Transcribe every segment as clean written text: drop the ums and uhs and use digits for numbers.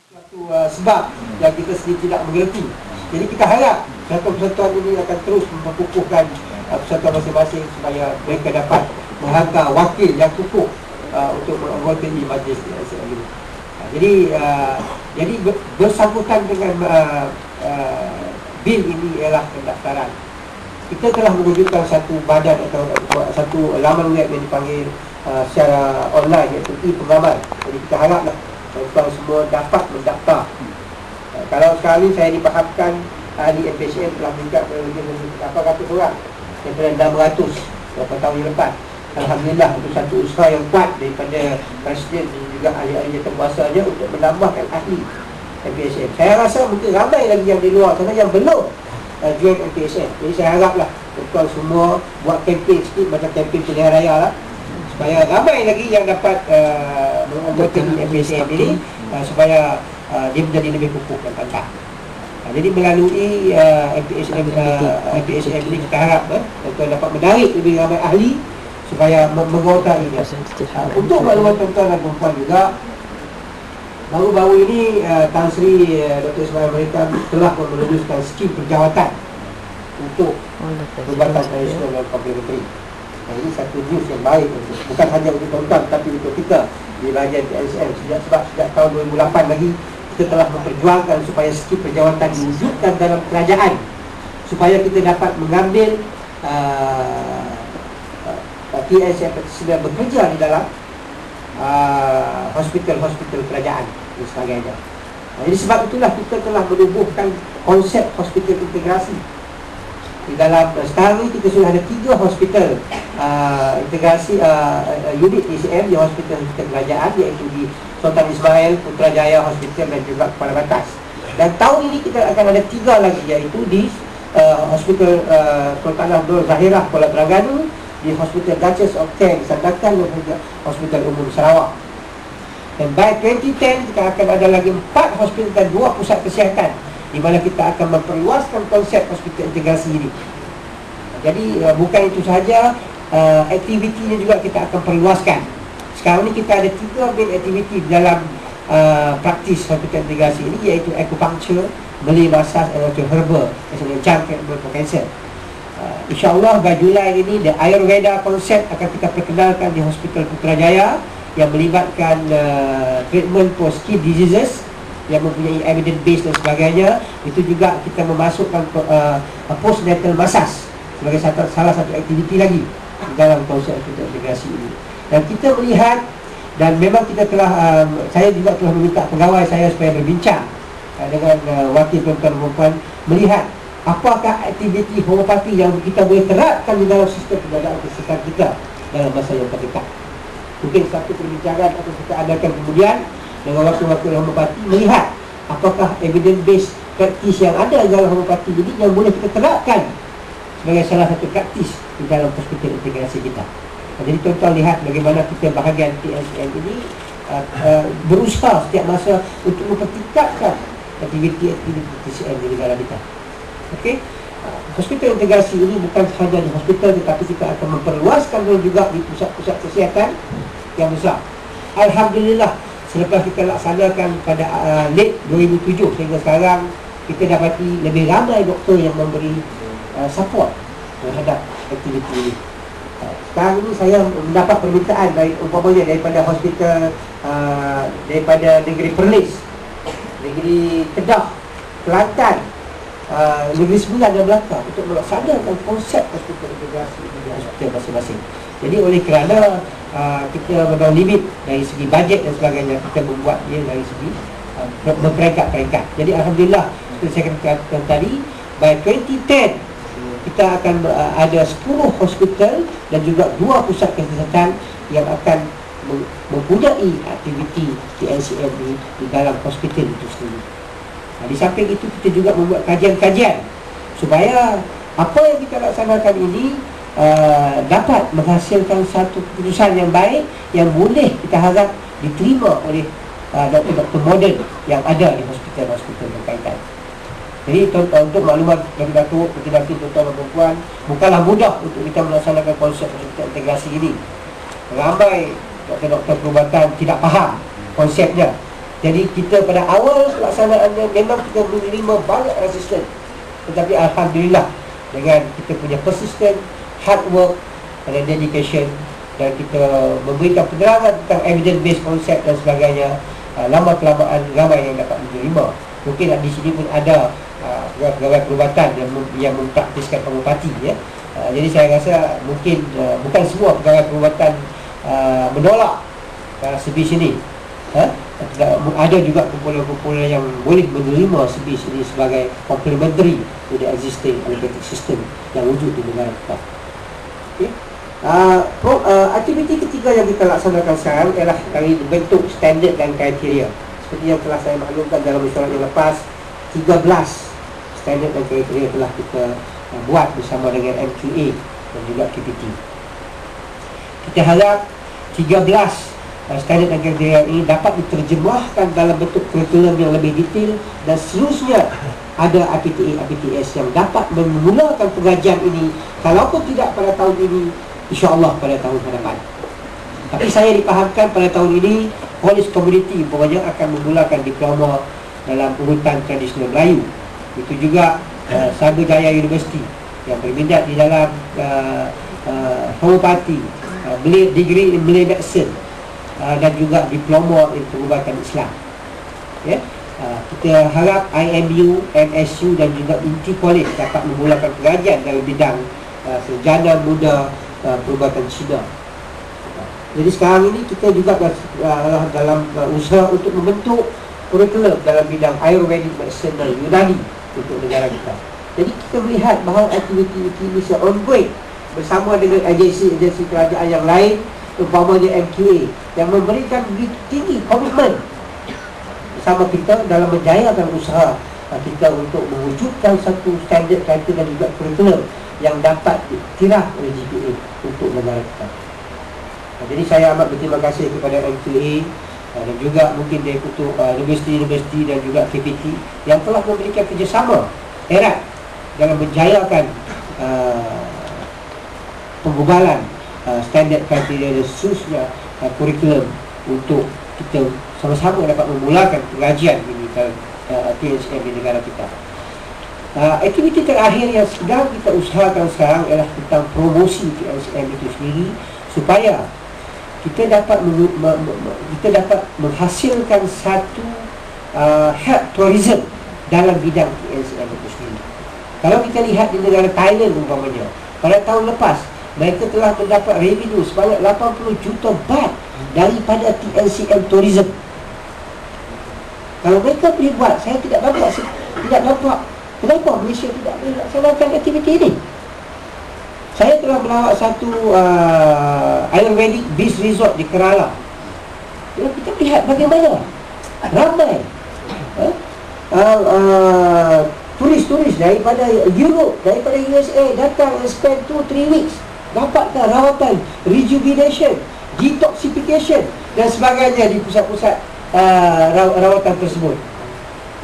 Suatu sebab yang kita sendiri tidak mengerti. Jadi kita harap persatuan ini akan terus memperkukuhkan persatuan masing-masing supaya mereka dapat menghantar wakil yang kukuh untuk menganggotai majlis DSM ini. Jadi bersangkutan dengan bil ini ialah pendaftaran. Kita telah mewujudkan satu badan atau satu laman web yang dipanggil secara online, iaitu e-pengamal. Jadi kita haraplah tuan-tuan semua dapat mendaftar. Kalau sekarang ni saya dipahamkan ahli MPSM telah meningkat lebih dari 800 orang daripada 600 beberapa tahun yang lepas. Alhamdulillah, itu satu usaha yang kuat daripada Presiden dan juga ahli-ahli terkuasanya untuk menambahkan ahli MPSM. Saya rasa mungkin ramai lagi yang di luar sana yang belum join MPSM. Jadi saya haraplah tuan-tuan semua buat kempen sikit macam kempen pilihan raya lah, supaya ramai lagi yang dapat menganggotai MPSM ini, supaya dia menjadi lebih kukuh dan pantas. Jadi melalui MPSM ini kita harap tuan-tuan dapat menarik lebih ramai ahli supaya mengotakinya. Untuk maklumat tuan-tuan dan puan juga, baru-baru ini Tan Sri Dr. Ismail Mereka telah meluluskan skim perjawatan untuk Perubatan Tradisional dan Komplementari. Ini satu news yang baik, bukan hanya untuk tuan-tuan tapi untuk kita di bahagian TSM. Sejak tahun 2008 lagi kita telah memperjuangkan supaya skim perjawatan diwujudkan dalam kerajaan, supaya kita dapat mengambil TSM sedang bekerja di dalam hospital-hospital kerajaan dan sebagainya. Jadi sebab itulah kita telah menubuhkan konsep hospital integrasi. Di dalam sekarang ini kita sudah ada 3 hospital integrasi unit TSM di hospital-hospital kerajaan, iaitu di Sultan Ismail, Putrajaya Hospital dan juga Kepala Batas. Dan tahun ini kita akan ada 3 lagi, iaitu di Hospital Sultanah Nur Zahirah Kuala Terengganu, di Hospital Duchess of Kent Sandakan dan juga Hospital Umum Sarawak. Dan by 2010 kita akan ada lagi 4 hospital dan 2 pusat kesihatan, di mana kita akan memperluaskan konsep hospital integrasi ini. Jadi bukan itu sahaja, aktivitinya juga kita akan perluaskan. Sekarang ni kita ada 3 main aktiviti dalam praktis hospital integrasi ini, iaitu acupuncture, beli masaj dan herbal, misalnya jangkit for cancer. InsyaAllah by Julai ini the Ayurveda konsep akan kita perkenalkan di Hospital Putrajaya, yang melibatkan treatment for skin diseases yang mempunyai evidence base dan sebagainya. Itu juga kita memasukkan postnatal massage sebagai salah satu aktiviti lagi dalam konsep hospital integrasi ini. Dan kita melihat, dan memang kita telah saya juga telah meminta pegawai saya supaya berbincang dengan wakil tuan-tuan dan puan, melihat apakah aktiviti homeopati yang kita boleh terapkan di dalam sistem penjagaan kesihatan kita dalam masa yang terdekat. Mungkin satu perbincangan akan kita adakan kemudian dengan wakil-wakil homeopati, melihat apakah evidence based praktis yang ada dalam homeopati ini yang boleh kita terapkan sebagai salah satu praktis di dalam hospital integrasi kita. Jadi tuan-tuan lihat bagaimana kita bahagian TSM ini berusaha setiap masa untuk mempertingkatkan aktiviti-aktiviti TSM di negara kita. Okey, hospital integrasi ini bukan sahaja di hospital, tetapi kita akan memperluaskan juga di pusat-pusat kesihatan yang besar. Alhamdulillah, selepas kita laksanakan pada late 2007 sehingga sekarang, kita dapati lebih ramai doktor yang memberi support terhadap aktiviti ini. Sekarang ini saya mendapat permintaan umpamanya daripada hospital daripada negeri Perlis, negeri Kedah, Kelantan, negeri Sembilan dan Melaka untuk melaksanakan konsep hospital integrasi di hospital masing-masing. Jadi oleh kerana kita memang limit dari segi bajet dan sebagainya, kita membuat dia dari segi berperingkat-peringkat. Jadi Alhamdulillah, seperti saya katakan tadi, by 2010 kita akan ada 10 hospital dan juga 2 pusat kesihatan yang akan mempunyai aktiviti TNCM di dalam hospital itu sendiri. Di samping itu kita juga membuat kajian-kajian supaya apa yang kita laksanakan ini dapat menghasilkan satu keputusan yang baik yang boleh kita harap diterima oleh doktor-doktor moden yang ada di hospital-hospital berkaitan. Jadi untuk maklumat dari Datuk, tuan-tuan dan puan, bukanlah mudah untuk kita melaksanakan konsep hospital integrasi ini. Ramai doktor-doktor perubatan tidak faham konsepnya. Jadi kita pada awal pelaksanaannya memang kita menerima banyak resisten, tetapi Alhamdulillah dengan kita punya persistent, hard work dan dedication, dan kita memberikan penerangan tentang evidence based concept dan sebagainya, lama kelamaan ramai yang dapat menerima. Mungkin di sini pun ada pegawai perubatan yang mempraktiskan homopati, ya. Jadi saya rasa mungkin bukan semua pegawai perubatan menolak sebis ini. Ada juga kumpulan-kumpulan yang boleh menerima sebis ini sebagai complementary to the existing allocated system yang wujud di negara kita. Okay. Aktiviti ketiga yang kita laksanakan sekarang ialah dari bentuk standard dan kriteria. Seperti yang telah saya maklumkan dalam mesyuarat yang lepas, 13 standard dan kriteria telah kita buat bersama dengan MQA dan juga KPT. Kita harap 13 standard dan kriteria ini dapat diterjemahkan dalam bentuk kurikulum yang lebih detail, dan seterusnya ada APTA-APTS yang dapat memulakan pengajian ini, kalaupun tidak pada tahun ini, insya-Allah pada tahun hadapan. Tapi saya dipahamkan pada tahun ini College Community umpamanya akan memulakan diploma dalam urutan tradisional Melayu. Itu juga Sabujaya University yang berminat di dalam homopati, degree in Malay Medicine, dan juga diploma in perubatan Islam, ya. Kita harap IMU, MSU dan juga Inti College dapat memulakan pengajian dalam bidang sarjana muda perubatan Cina. Jadi sekarang ini kita juga dalam usaha untuk membentuk kurikulum dalam bidang Ayurvedic Medicine dan Yunani untuk negara kita. Jadi kita melihat bahawa aktiviti ini ongoing bersama dengan agensi-agensi kerajaan yang lain, umpamanya MQA, yang memberikan begitu tinggi komitmen bersama kita dalam menjayakan usaha kita untuk mewujudkan satu standard kriteria dan juga kurikulum yang dapat diiktiraf oleh GPA untuk negara kita. Jadi saya amat berterima kasih kepada MQA dan juga mungkin Eksekutif universiti-universiti dan juga KPT yang telah memberikan kerjasama erat dalam menjayakan penggubalan standard kriteria dan seterusnya kurikulum untuk kita sama-sama dapat memulakan pengajian ini TNCM di negara kita. Aktiviti terakhir yang sedang kita usahakan sekarang ialah tentang promosi TNCM itu sendiri, supaya kita dapat menghasilkan satu health tourism dalam bidang TNCM itu sendiri. Kalau kita lihat di negara Thailand umpamanya, pada tahun lepas mereka telah mendapat revenue sebanyak 80 juta baht daripada TNCM Tourism. Kalau mereka boleh buat, saya tidak nampak kenapa Malaysia tidak boleh laksanakan aktiviti ini. Saya telah melawat satu Ayurvedic Beach Resort di Kerala. Kita lihat bagaimana ramai turis-turis daripada Europe, daripada USA datang and spend 2-3 weeks, dapatkan rawatan rejuvenation, detoxification dan sebagainya di pusat-pusat rawatan tersebut.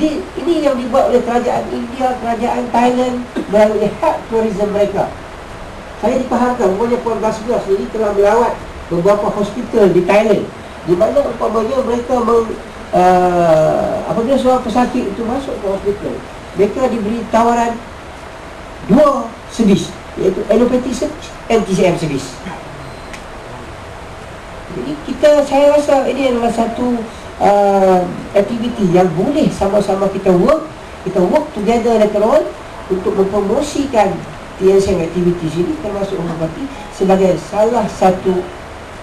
Ini yang dibuat oleh kerajaan India, kerajaan Thailand melalui health tourism mereka. Saya dipahamkan Puan Basbia sendiri telah melawat beberapa hospital di Thailand, di mana umpamanya mereka apabila seorang pesakit itu masuk ke hospital, mereka diberi tawaran 2 servis, iaitu allopathy service, TNCM service. Jadi saya rasa ini adalah satu aktiviti yang boleh sama-sama kita work together later on untuk mempromosikan TNCM activities ini, termasuk homopati sebagai salah satu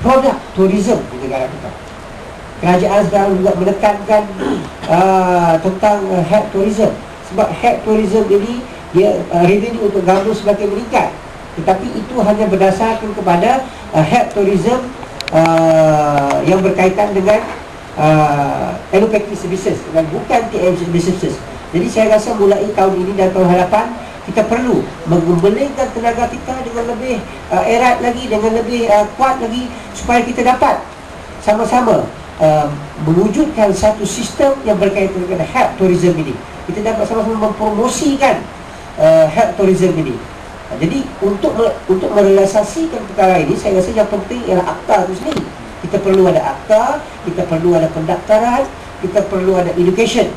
produk tourism di negara kita. Kerajaan sekarang juga menekankan tentang health tourism, sebab health tourism ini dia revenue untuk government semakin meningkat, tetapi itu hanya berdasarkan kepada health tourism yang berkaitan dengan allopathy services dan bukan TNCM services. Jadi saya rasa mulai tahun ini dan tahun hadapan kita perlu mengembalikan tenaga kita dengan lebih erat lagi, dengan lebih kuat lagi, supaya kita dapat sama-sama mewujudkan satu sistem yang berkaitan dengan health tourism ini. Kita dapat sama-sama mempromosikan health tourism ini. Jadi untuk merealisasikan perkara ini, saya rasa yang penting ialah akta itu sendiri. Kita perlu ada akta, kita perlu ada pendaftaran, kita perlu ada education.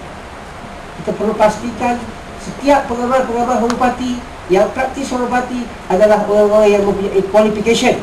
Kita perlu pastikan setiap pengamal-pengamal homeopati yang praktis homeopati adalah orang-orang yang mempunyai qualification